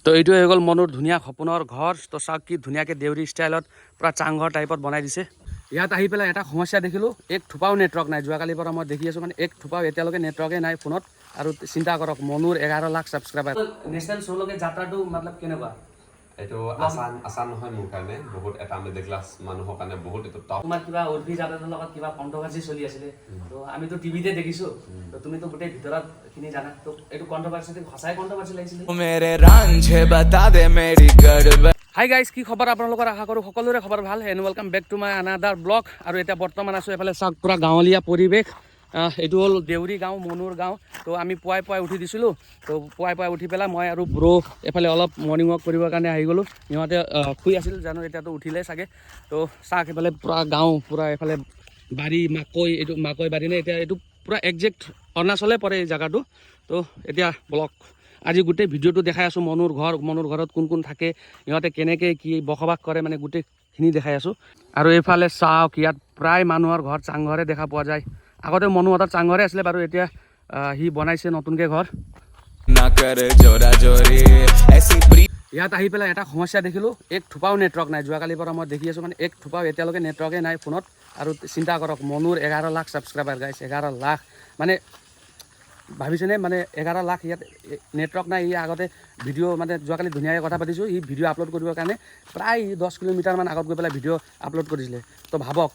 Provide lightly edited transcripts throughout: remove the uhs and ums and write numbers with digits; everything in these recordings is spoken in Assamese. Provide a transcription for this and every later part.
তো এইটো হৈ গ'ল মনুৰ ধুনীয়া সপোনৰ ঘৰ। তো চাওক কি ধুনীয়াকৈ দেউৰী ষ্টাইলত পূৰা চাংঘৰ টাইপত বনাই দিছে। ইয়াত আহি পেলাই এটা সমস্যা দেখিলোঁ, এক থোপাও নেটৱৰ্ক নাই। যোৱাকালিৰ পৰা মই দেখি আছোঁ মানে এক থোপাও এতিয়ালৈকে নেটৱৰ্কে নাই ফোনত। আৰু চিন্তা কৰক মনুৰ 11 লাখ ছাবস্ক্ৰাইবাৰ। নেশ্যনেল শ্ব'লৈকে যাত্ৰাটো মতলব কেনেকুৱা? এইটো আসান নহয় মোৰ কাৰণে, বহুত এটা মিডল ক্লাছ মানুহৰ কাৰণে বহুত এইটো টাফ। তোমাৰ কিবা উৰ্ফি জাবেদৰ লগত কিবা কণ্ট্ৰভাৰ্চি চলি আছিলে, তো আমিতো টিভিতে দেখিছোঁ, তো তুমিতো গোটেই ভিতৰত খিনি জানা, তো এইটো কণ্ট্ৰভাৰ্চি সঁচাই কণ্ট্ৰভাৰ্চি লাগিছিলে। হাই গাইজ, কি খবৰ আপোনালোকৰ? আশা কৰোঁ সকলোৰে খবৰ ভাল। And welcome back to my another blog. আৰু এতিয়া বৰ্তমান আছোঁ এফালে চাওক পূৰা গাঁৱলীয়া পৰিৱেশ। এইটো হ'ল দেউৰী গাঁও, মনুৰ গাঁও। তো আমি পুৱাই উঠি দিছিলোঁ। তো পুৱাই উঠি পেলাই মই আৰু ব্ৰ এফালে অলপ মৰ্ণিং ৱাক কৰিবৰ কাৰণে আহি গ'লোঁ। সিহঁতে শুই আছিল জানো, এতিয়াতো উঠিলে চাগে। তো চাওক এফালে পূৰা গাঁও, পূৰা এফালে বাৰী মাকৈ, এইটো মাকৈ বাৰী নে এতিয়া এইটো পূৰা একজেক্ট অৰুণাচলে পৰে এই জেগাটো। তো এতিয়া ব্লগ আজি গোটেই ভিডিঅ'টো দেখাই আছোঁ। মনুৰ ঘৰত কোন কোন থাকে, সিহঁতে কেনেকৈ কি বসবাস কৰে, মানে গোটেইখিনি দেখাই আছোঁ। আৰু এইফালে চাওক ইয়াত প্ৰায় মানুহৰ ঘৰ চাংঘৰে দেখা পোৱা যায়। আগতে মনুহঁতৰ চাংঘৰে আছিলে বাৰু, এতিয়া সি বনাইছে নতুনকৈ ঘৰ। ইয়াত আহি পেলাই এটা সমস্যা দেখিলোঁ, এক থোপাও নেটৱৰ্ক নাই। যোৱাকালিৰ পৰা মই দেখি আছোঁ মানে এক থোপাও এতিয়ালৈকে নেটৱৰ্কে নাই ফোনত। আৰু চিন্তা কৰক মনুৰ 11 লাখ ছাবস্ক্ৰাইবাৰ গাইছ, 11 লাখ মানে ভাবিছেনে, মানে 11 লাখ ইয়াত নেটৱৰ্ক নাই। ই আগতে ভিডিঅ' মানে যোৱাকালি ধুনীয়াকৈ কথা পাতিছোঁ, ই ভিডিঅ' আপলোড কৰিবৰ কাৰণে প্ৰায় 10 কিলোমিটাৰমান আগত গৈ পেলাই ভিডিঅ' আপলোড কৰিছিলে। তো ভাবক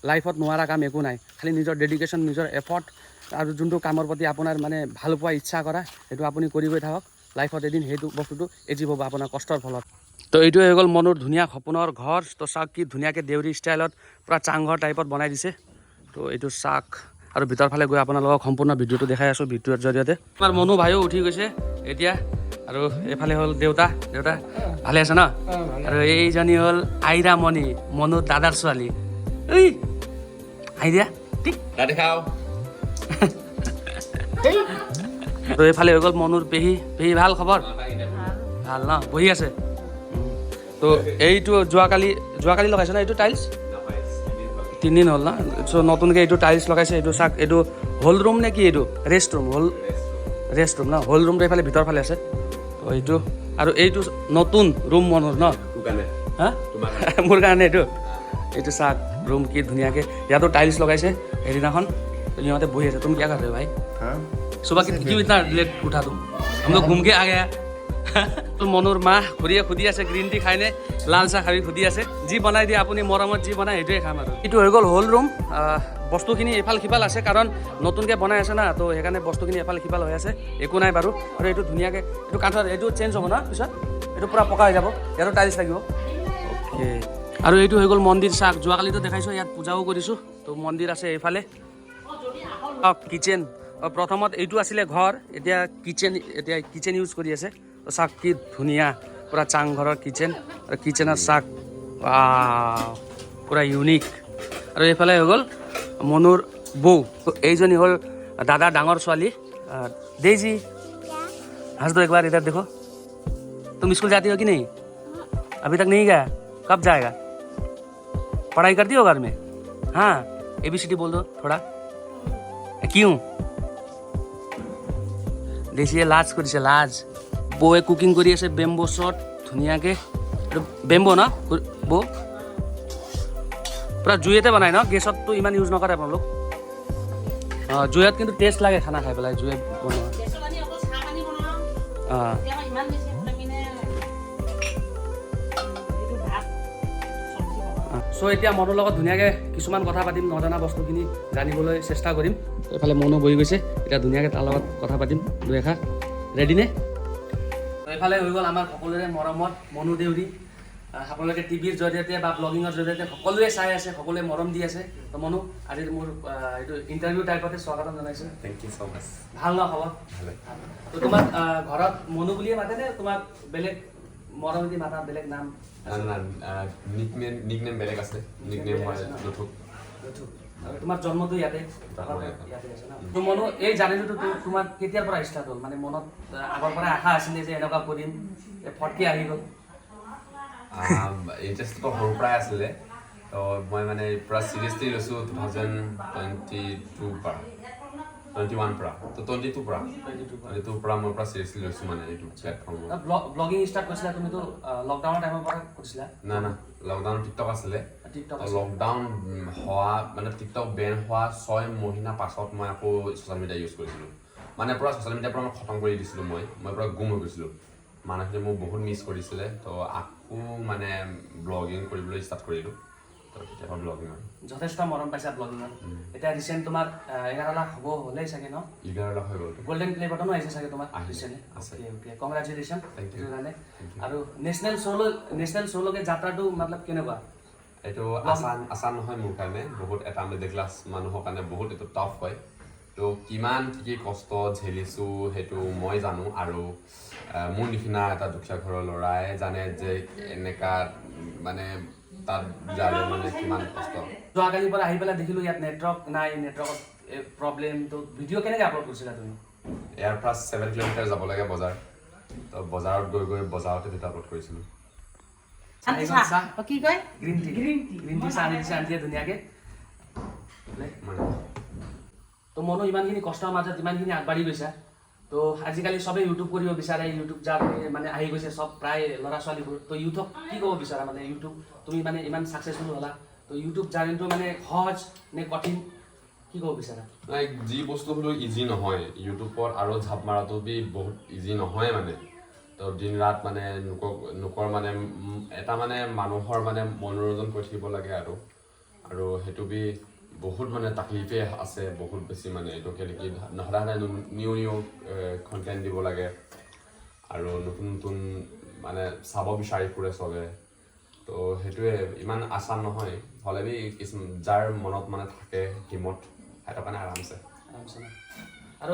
লাইফত নোৱাৰা কাম একো নাই, খালি নিজৰ ডেডিকেশ্যন, নিজৰ এফৰ্ট আৰু যোনটো কামৰ প্ৰতি আপোনাৰ মানে ভাল পোৱা ইচ্ছা কৰা, সেইটো আপুনি কৰি গৈ থাকক। লাইফত এদিন সেইটো বস্তুটো এচিভ হ'ব আপোনাৰ কষ্টৰ ফলত। তো এইটো হৈ গ'ল মনুৰ ধুনীয়া সপোনৰ ঘৰ। তো চাওক কি ধুনীয়াকৈ দেউৰী ষ্টাইলত পূৰা চাংঘৰ টাইপত বনাই দিছে। তো এইটো চাওক আৰু ভিতৰ ফালে গৈ আপোনালোকক সম্পূৰ্ণ ভিডিঅ'টো দেখাই আছোঁ ভিডিঅ'ৰ জৰিয়তে। আমাৰ মনু ভাইও উঠি গৈছে এতিয়া। আৰু এইফালে হ'ল দেউতা ভালে আছে ন? আৰু এইজনী হ'ল আইৰা মণি, মনুৰ দাদাৰ ছোৱালী। ঐ আহি দিয়া ঠিক দেখাও। তো এইফালে হৈ গ'ল মনুৰ পেহী ভাল খবৰ? ভাল ন? বহি আছে। তো এইটো যোৱাকালি লগাইছে ন এইটো টাইলছ? 3 দিন হ'ল না? চ' নতুনকৈ এইটো টাইলছ লগাইছে। এইটো চাওক, এইটো হল ৰুম নে কি? এইটো ৰেষ্ট ৰুম ন? হল ৰুমটো এইফালে ভিতৰ ফালে আছে। তো এইটো আৰু এইটো নতুন ৰুম মনুৰ ন? হা মোৰ কাৰণে এইটো চাওক ৰুম কি ধুনীয়াকৈ। ইয়াতো টাইলছ লগাইছে। সেইদিনাখন সিহঁতে বহি আছে। তুমি কিয় कर रहे हो भाई? सुबह क्यों इतना लेट उठा तुम? हम लोग घूम के आ गया। তো মনুৰ মা খুদি আছে গ্ৰীণ টি খাইনে, লাল চাহ খাবি খুদি আছে। যি বনাই দিয়ে আপুনি মৰমত, যি বনাই সেইটোৱে খাম আৰু। এইটো হৈ গ'ল হল ৰুম। বস্তুখিনি এফাল সিফাল আছে কাৰণ নতুনকৈ বনাই আছে না, তো সেইকাৰণে বস্তুখিনি এফাল সিফাল হৈ আছে, একো নাই বাৰু। আৰু এইটো ধুনীয়াকৈ এইটো কাঠৰ, এইটো চেঞ্জ হ'ব না পিছত, এইটো পূৰা পকা হৈ যাব। ইয়াতো টাইলছ লাগিব। অ'কে। আৰু এইটো হৈ গ'ল মন্দিৰ। চাওক যোৱাকালিতো দেখাইছোঁ, ইয়াত পূজাও কৰিছোঁ। তো মন্দিৰ আছে এইফালে। কিচেন প্ৰথমত এইটো আছিলে ঘৰ, এতিয়া কিচেন ইউজ কৰি আছে। তো চাওক কি ধুনীয়া পূৰা চাংঘৰৰ কিচেন। আৰু কিচেনৰ চাওক পূৰা ইউনিক। আৰু এইফালে হৈ গ'ল মনুৰ বৌ। তো এইজনী হ'ল দাদাৰ ডাঙৰ ছোৱালী डेजी। हंस दो एक बार, इधर देखो। तुम स्कूल जाती हो कि नहीं? अभी तक नहीं गया? कब जाएगा? पढ़ाई करती हो घर में? हाँ, ABCD बोल दो थोड़ा। क्यों? দেখিয়ে লাজ কৰিছে, লাজ। বৌয়ে কুকিং কৰি আছে বেম্বো শ্বট ধুনীয়াকৈ। বেম্বো ন বৌ? পূৰা জুইতে বনাই ন? গেছততো ইমান ইউজ নকৰে আপোনালোক? জুইত কিন্তু টেষ্ট লাগে খানা খাই পেলাই, জুইত বনোৱা। চ' এতিয়া মনুৰ লগত ধুনীয়াকৈ কিছুমান কথা পাতিম, নজনা বস্তুখিনি জানিবলৈ চেষ্টা কৰিম। এইফালে মনো বহি গৈছে, এতিয়া ধুনীয়াকৈ তাৰ লগত কথা পাতিম দুই এষাৰ। ৰেডি নে? এইফালে হৈ গ'ল আমাৰ সকলোৰে মৰমত মনু দেউৰী। আপোনালোকে টিভিৰ জৰিয়তে বা ব্লগিঙৰ জৰিয়তে সকলোৱে চাই আছে, সকলোৱে মৰম দি আছে। তো মনু, আজি মোৰ এইটো ইণ্টাৰভিউ টাইপতে স্বাগতম জনাইছোঁ। থেংক ইউ ছ' মাছ। ভাল ন খবৰ? ভালে। তো তোমাক ঘৰত মনু বুলিয়ে মাতেনে তোমাক বেলেগ মৰম দি মাতা, বেলেগ নাম? নিকনেম বেলেগ আছে। নিকনেম হয় লুথুক। তোমাৰ জন্মটো ইয়াতে আছে ন? তো মনু, এই জাৰ্ণিটো তোমাৰ কেতিয়াৰ পৰা ষ্টাৰ্ট হ'ল? মানে মনত আগৰ পৰাই আশা আছিলে যে এনেকুৱা কৰিম, ফটকে আহি গ'ল? ইণ্টাৰেষ্টটো সৰুৰ পৰাই আছিলে। তো মই মানে পূৰা চিৰিয়াছলি লৈছোঁ 2022 পৰা। 21 পৰা তো 22 পৰা 22 পৰা মই পৰা চিৰিয়াছলি লৈছোঁ মানে এইটো প্লেটফৰ্মত ব্লগিং ষ্টাৰ্ট কৰিছিলা তুমিতো লকডাউনৰ টাইমৰ পৰা কৰিছিলা না লকডাউন টিকটক আছিলে টিকটক লকডাউন হোৱা মানে টিকটক বেন হোৱা 6 মহিনা পাছত মই আকৌ ছ'চিয়েল মিডিয়া ইউজ কৰিছিলোঁ মানে পূৰা ছ'চিয়েল মিডিয়াৰ পৰা মই খতম কৰি দিছিলোঁ মই পূৰা গুম হৈ গৈছিলোঁ মানুহখিনি মোক বহুত মিছ কৰিছিলে তো আকৌ মানে ব্লগিং কৰিবলৈ ষ্টাৰ্ট কৰিলোঁ তো তেতিয়াৰ ব্লগিং আৰু যথেষ্ট মৰম পাইছা ব্লগিঙত এতিয়া ৰিচেণ্ট তোমাৰ 11 লাখ হ'ব হ'লেই চাগে ন 11 লাখ হৈ গ'ল গোল্ডেন প্লে বটনো আহিছে চাগে তোমাৰ ৰিচেণ্টলি অ'কে কংগ্ৰেচুলেশ্যন সেইটো কাৰণে আৰু নেশ্যনেল শ্ব'লৈকে যাত্ৰাটো মতলব কেনেকুৱা এইটো আছান নহয় মোৰ কাৰণে বহুত এটা মিডল ক্লাছ মানুহৰ কাৰণে বহুত এইটো টাফ হয় তো কিমান কি কষ্ট ঝেলিছোঁ সেইটো মই জানো আৰু মোৰ নিচিনা এটা দুখীয়া ঘৰৰ ল'ৰাই জানে যে এনেকা মানে তাত যালে মানে কিমান কষ্ট যোৱাকালিৰ পৰা আহি পেলাই দেখিলোঁ ইয়াত নেটৱৰ্ক নাই নেটৱৰ্কত প্ৰব্লেম তো ভিডিঅ' কেনেকৈ আপলোড কৰিছিলা তুমি ইয়াৰ পৰা 7 কিলোমিটাৰ যাব লাগে বজাৰ তো বজাৰত গৈ বজাৰতে ভিডিঅ' আপলোড কৰিছিলোঁ কি কয় গ্ৰীণ টি চাহ আনি দিছে আন্টিয়ে ধুনীয়াকৈ তো মনো ইমানখিনি কষ্টৰ মাজত ইমানখিনি আগবাঢ়ি গৈছা তো আজিকালি চবেই ইউটিউব কৰিব বিচাৰে ইউটিউব যাৰ মানে আহি গৈছে চব প্ৰায় ল'ৰা ছোৱালীবোৰ তো ইউটিউব কি ক'ব বিচাৰা মানে ইউটিউব তুমি মানে ইমান ছাকচেছফুল হ'লা তো ইউটিউব জাৰ্ণিটো মানে সহজ নে কঠিন কি ক'ব বিচাৰা লাইক যি বস্তু হ'লেও ইজি নহয় ইউটিউবত আৰু ঝাপ মাৰাটো বি বহুত ইজি নহয় মানে তো দিন ৰাত মানে লোকৰ মানে এটা মানে মানুহৰ মানে মনোৰঞ্জন কৰি থাকিব লাগে আৰু সেইটো বি বহুত মানে তাকলিফে আছে বহুত বেছি মানে এইটো কেনেকৈ সদায় নিউ কণ্টেণ্ট দিব লাগে আৰু নতুন মানে চাব বিচাৰি ফুৰে চবে তো সেইটোৱে ইমান আচান নহয় হ'লে বি যাৰ মনত মানে থাকে হিমত সেইটো কাৰণে আৰামছে আৰু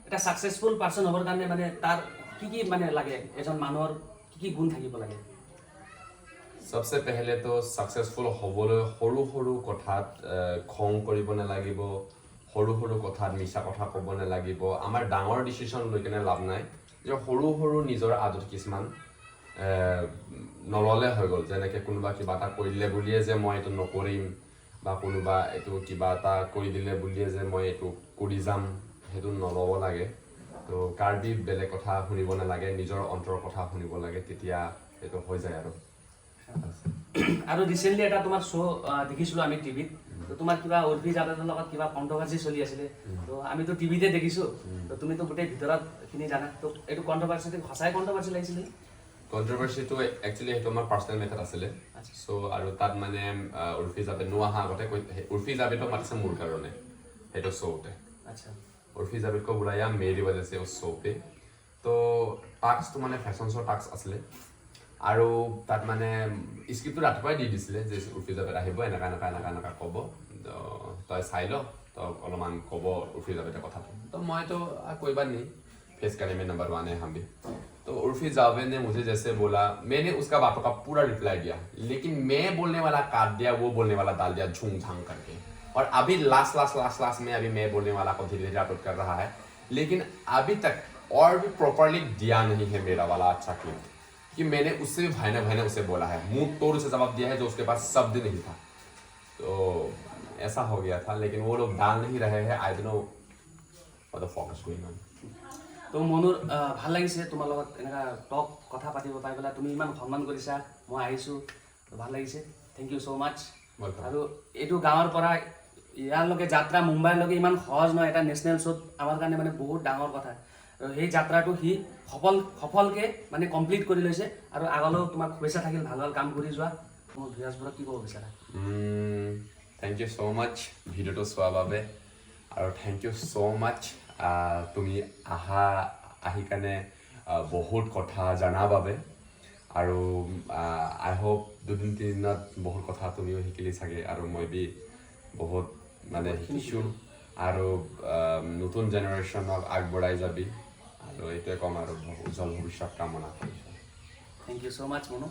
এটা ছাকচেছফুল পাৰ্চন হ'বৰ কাৰণে মানে তাৰ কি মানে লাগে এজন মানুহৰ কি গুণ থাকিব লাগে सबसे पहले तो सक्सेसफुल হ'বলৈ সৰু কথাত খং কৰিব নালাগিব সৰু কথাত মিছা কথা ক'ব নালাগিব আমাৰ ডাঙৰ ডিচিশ্যন লৈ কেনে লাভ নাই যে সৰু নিজৰ আদত কিছুমান নললে হৈ গ'ল যেনেকৈ কোনোবা কিবা এটা কৰি দিলে বুলিয়ে যে মই এইটো নকৰিম বা কোনোবা এইটো কিবা এটা কৰি দিলে বুলিয়ে যে মই এইটো কৰি যাম সেইটো নল'ব লাগে তো কাৰ্বি বেলেগ কথা শুনিব নালাগে নিজৰ অন্তৰৰ কথা শুনিব লাগে তেতিয়া এইটো হৈ যায় আৰু ৰিচেণ্টলি এটা তোমাৰ শ্ব' দেখিছিলোঁ আমি টিভিত তো তোমাৰ কিবা উৰ্ফি জাবেদৰ লগত কিবা কণ্ট্ৰভাৰ্চি চলি আছিলে তো আমিতো টিভিতে দেখিছোঁ তো তুমিতো গোটেই ভিতৰতখিনি জানা তো এইটো কণ্ট্ৰভাৰ্চিটো সঁচাই কণ্ট্ৰভাৰ্চি লাগিছিলে কণ্ট্ৰভাৰ্চিটো একচুৱেলি সেইটো আমাৰ পাৰ্চনেল মেটাৰ আছিলে চ' আৰু তাত মানে উৰ্ফি জাবেদ নোহা আগতে উৰ্ফি জাবেদক মাতিছে মোৰ কাৰণে সেইটো শ্ব'তে আচ্ছা उर्फी जावेद को बुलाया मेरी वजह से उस शो पे तो टास्क तो मैंने फैशन शो टास्क आছিলে আৰু তাত মানে স্ক্ৰিপ্টটো ৰাতিপুৱাই দি দিছিলে যে উৰ্ফি জাবেদ আহিব এনেকা ক'ব তই চাই ল তো অলপমান ক'ব উৰ্ফি জাবেদে কথাটো तो मैं तो कोई बात नहीं फेस करने में नंबर 1 है हम भी तो उर्फी जावेद ने मुझे जैसे बोला मैंने उसका बातों का पूरा रिप्लाई दिया लेकिन मैं बोलने वाला काट दिया वो बोलने वाला डाल दिया झूम झांग करके और अभी लास्ट में अभी मैं बोलने वाला को धीरे धीरे अपलोड कर रहा है लेकिन अभी तक और भी प्रॉपर्ली दिया नहीं है मेरा वाला अच्छा क्लिप कि मैंने उससे भी भाईने उसे बोला है मुंह तोड़ से जवाब दिया है जो उसके पास शब्द नहीं था तो ऐसा हो गया था लेकिन वो लोग डाल नहीं रहे हैं I don't know what the fuck is going on তো মনুৰ ভাল লাগিছে তোমাৰ লগত এনেকা টক কথা পাতিব পাই পেলাই তুমি ইমান সন্মান কৰিছা মই আহিছোঁ ভাল লাগিছে থেংক ইউ ছ' মাছ আৰু এইটো গাঁৱৰ পৰা ইয়াৰলৈকে যাত্ৰা মুম্বাইলৈকে ইমান সহজ নহয় এটা নেশ্যনেল শ্ব'ত আমাৰ কাৰণে মানে বহুত ডাঙৰ কথা আৰু সেই যাত্ৰাটো সি সফলকৈ মানে কমপ্লিট কৰি লৈছে আৰু আগলৈও তোমাক শুভেচ্ছা থাকিল ভাল কাম কৰি যোৱা মোৰ ভিউৱাৰ্ছবোৰক কি ক'ব বিচাৰা থেংক ইউ ছ' মাছ ভিডিঅ'টো চোৱাৰ বাবে আৰু থেংক ইউ ছ' মাছ তুমি আহি কাৰণে বহুত কথা জনাৰ বাবে আৰু আই হোপ 2-3 দিনত বহুত কথা তুমিও শিকিলি চাগে আৰু মই বি বহুত মানে শিকিছোঁ আৰু নতুন জেনেৰেশ্যনক আগবঢ়াই যাবি আৰু এইটোৱে ক'ম আৰু উজ্জ্বল ভৱিষ্যত কামনা কৰিছোঁ থেংক ইউ ছ' মাছ মনো